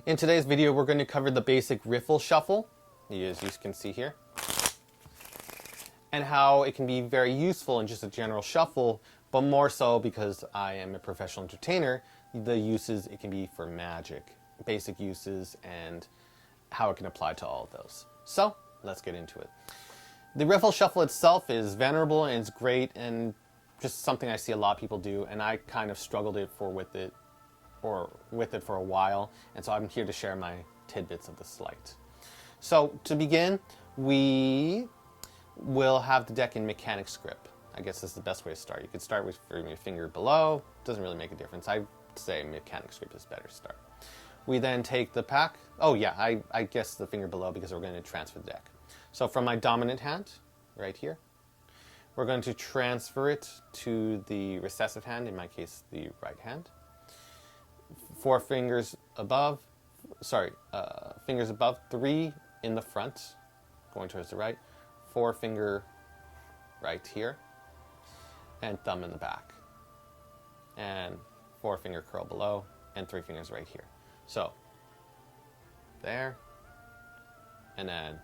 In today's video, we're going to cover the basic riffle shuffle, as you can see here, and how it can be very useful in just a general shuffle, but more so because I am a professional entertainer, the uses it can be for magic, basic uses, and how it can apply to all of those. So, let's get into it. The riffle shuffle itself is venerable and it's great and just something I see a lot of people do, and I kind of struggled with it for a while, and so I'm here to share my tidbits of the sleight. So to begin, we will have the deck in mechanics grip. I guess this is the best way to start. You could start with your finger below. Doesn't really make a difference. I'd say mechanics grip is better to start. We then take the pack. Oh yeah, I guess the finger below because we're going to transfer the deck. So from my dominant hand, right here, we're going to transfer it to the recessive hand, in my case, the right hand. Fingers above, 3 in the front, going towards the right, 4 finger right here, and thumb in the back, and 4 finger curl below, and 3 fingers right here. So, there, and then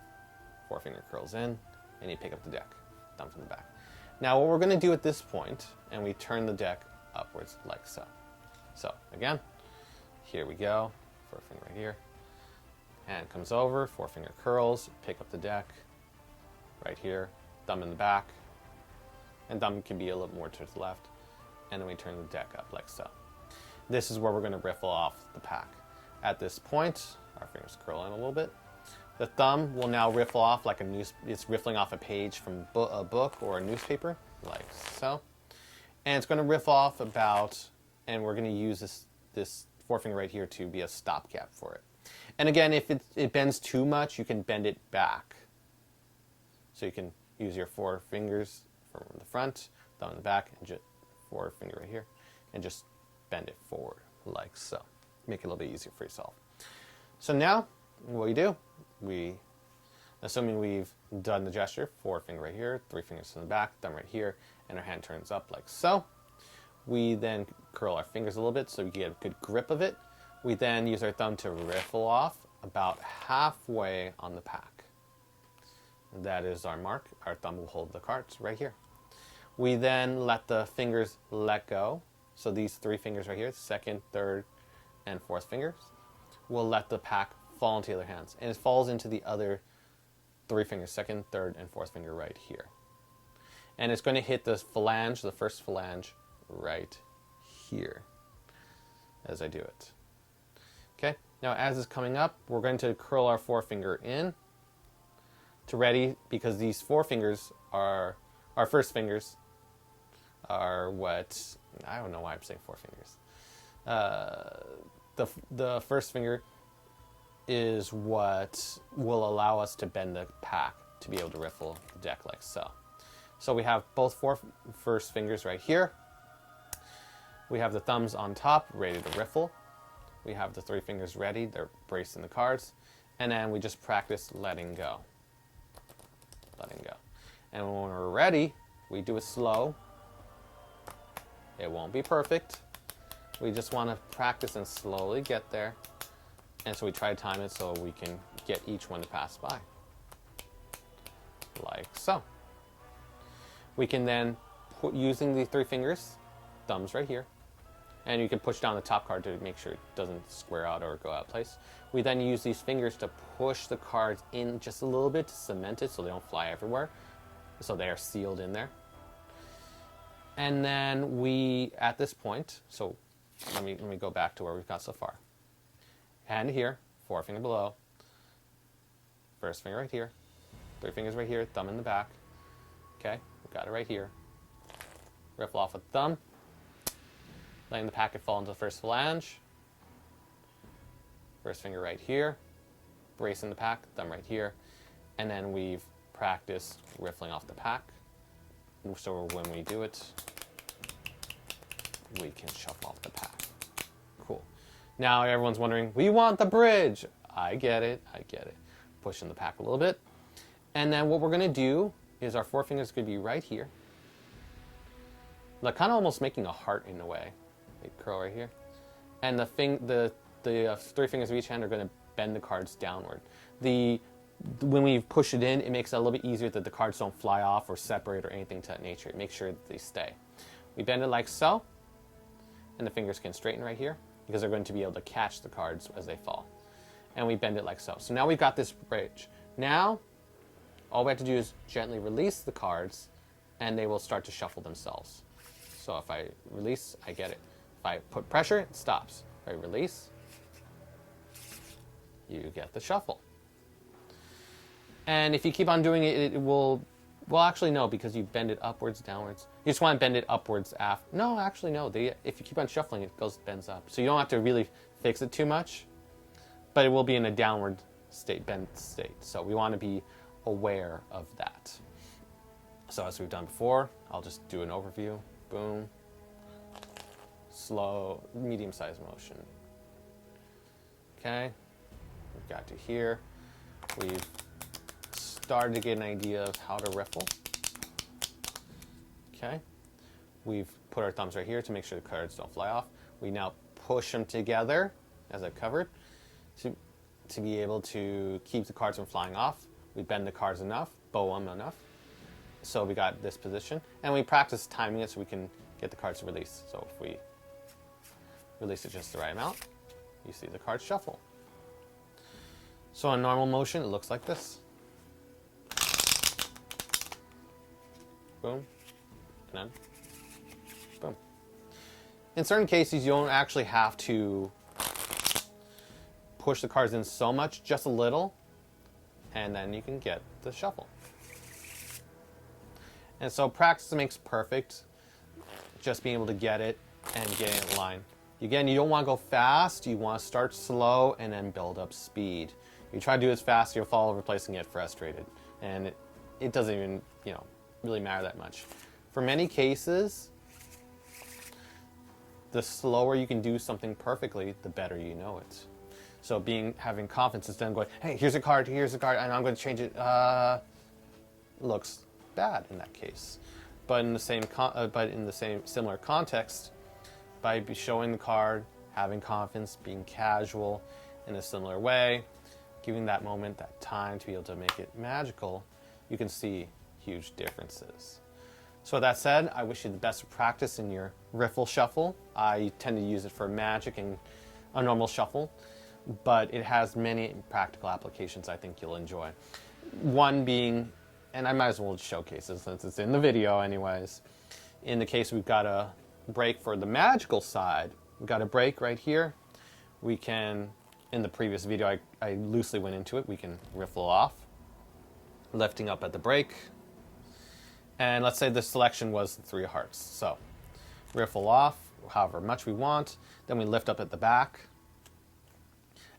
4 finger curls in, and you pick up the deck, thumb from the back. Now what we're going to do at this point, and we turn the deck upwards like so. So, again, here we go, 4 finger right here, hand comes over, 4 finger curls, pick up the deck, right here, thumb in the back, and thumb can be a little more to the left, and then we turn the deck up like so. This is where we're going to riffle off the pack. At this point, our fingers curl in a little bit. The thumb will now riffle off like it's riffling off a page from a book or a newspaper, like so. And it's going to riff off about, and we're going to use this 4 finger right here to be a stopgap for it. And again, if it bends too much, you can bend it back. So you can use your 4 fingers from the front, thumb in the back, and just 4 finger right here, and just bend it forward like so. Make it a little bit easier for yourself. So now, what we do, assuming we've done the gesture, 4 finger right here, 3 fingers in the back, thumb right here, and our hand turns up like so. We then curl our fingers a little bit so we get a good grip of it. We then use our thumb to riffle off about halfway on the pack. That is our mark. Our thumb will hold the cards right here. We then let the fingers let go. So these 3 fingers right here, second, third, and 4th fingers, will let the pack fall into the other hands. And it falls into the other 3 fingers, second, third, and 4th finger right here. And it's going to hit the phalange, the first phalange, right here as I do it. Okay, now as it's coming up, we're going to curl our 4 finger in to ready, because these 4 fingers are, our first fingers are what, I don't know why I'm saying 4 fingers. The first finger is what will allow us to bend the pack to be able to riffle the deck like so. So we have both 4 first fingers right here. We have the thumbs on top, ready to riffle. We have the 3 fingers ready, they're bracing the cards. And then we just practice letting go. Letting go. And when we're ready, we do it slow. It won't be perfect. We just want to practice and slowly get there. And so we try to time it so we can get each one to pass by. Like so. We can then, using the 3 fingers, thumbs right here, and you can push down the top card to make sure it doesn't square out or go out of place. We then use these fingers to push the cards in just a little bit to cement it so they don't fly everywhere. So they are sealed in there. And then we, at this point, so let me go back to where we've got so far. Hand here, 4 finger below, first finger right here, 3 fingers right here, thumb in the back. Okay, we've got it right here. Riffle off with thumb, letting the packet fall into the first phalange. First finger right here, bracing the pack, thumb right here, and then we've practiced riffling off the pack. So when we do it, we can shuffle off the pack. Cool. Now everyone's wondering, we want the bridge. I get it. Pushing the pack a little bit. And then what we're going to do is our 4 fingers could be right here. Like kind of almost making a heart in a way. They curl right here. And the the three fingers of each hand are going to bend the cards downward. When we push it in, it makes it a little bit easier that the cards don't fly off or separate or anything to that nature. It makes sure that they stay. We bend it like so, and the fingers can straighten right here because they're going to be able to catch the cards as they fall. And we bend it like so. So now we've got this bridge. Now, all we have to do is gently release the cards, and they will start to shuffle themselves. So if I release, I get it. If I put pressure, it stops. If I release, you get the shuffle. And if you keep on doing it, it will, well, actually no, because you bend it upwards, downwards. You just want to bend it upwards after. No, actually no. If you keep on shuffling, it bends up. So you don't have to really fix it too much, but it will be in a downward state, bent state. So we want to be aware of that. So as we've done before, I'll just do an overview. Boom. Slow, medium-sized motion. Okay. We've got to here. We've started to get an idea of how to riffle. Okay. We've put our thumbs right here to make sure the cards don't fly off. We now push them together, as I've covered, to be able to keep the cards from flying off. We bend the cards enough, bow them enough. So we got this position. And we practice timing it so we can get the cards to release. So if we release it just the right amount, you see the cards shuffle. So in normal motion, it looks like this. Boom, and then boom. In certain cases, you don't actually have to push the cards in so much, just a little, and then you can get the shuffle. And so practice makes perfect, just being able to get it and getting it in line. Again, you don't want to go fast, you want to start slow and then build up speed. If you try to do it fast, you'll fall over the place and get frustrated. And it doesn't even, really matter that much. For many cases, the slower you can do something perfectly, the better you know it. So having confidence instead of going, hey, here's a card, and I'm going to change it, looks bad in that case. But in the same similar context, by showing the card, having confidence, being casual in a similar way, giving that moment, that time to be able to make it magical, you can see huge differences. So with that said, I wish you the best of practice in your riffle shuffle. I tend to use it for magic and a normal shuffle, but it has many practical applications I think you'll enjoy. One being, and I might as well showcase it since it's in the video anyways. In the case we've got a break for the magical side, we've got a break right here. We can, in the previous video I loosely went into it, we can riffle off, lifting up at the break. And let's say the selection was 3 hearts. So riffle off however much we want, then we lift up at the back,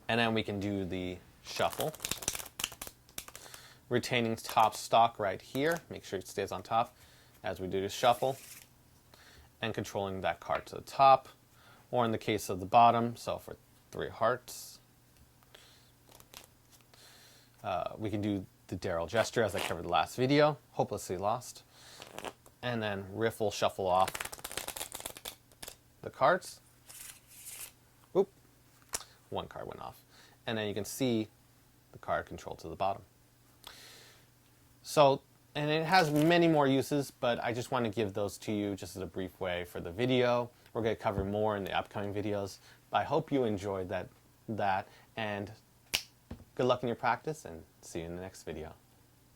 and then we can do the shuffle. Retaining top stock right here, make sure it stays on top as we do the shuffle, and controlling that card to the top, or in the case of the bottom, so for 3 hearts, we can do the Daryl gesture as I covered the last video, hopelessly lost, and then riffle, shuffle off the cards. Oop, 1 card went off. And then you can see the card controlled to the bottom. So, and it has many more uses, but I just want to give those to you just as a brief way for the video. We're going to cover more in the upcoming videos. But I hope you enjoyed that, and good luck in your practice, and see you in the next video.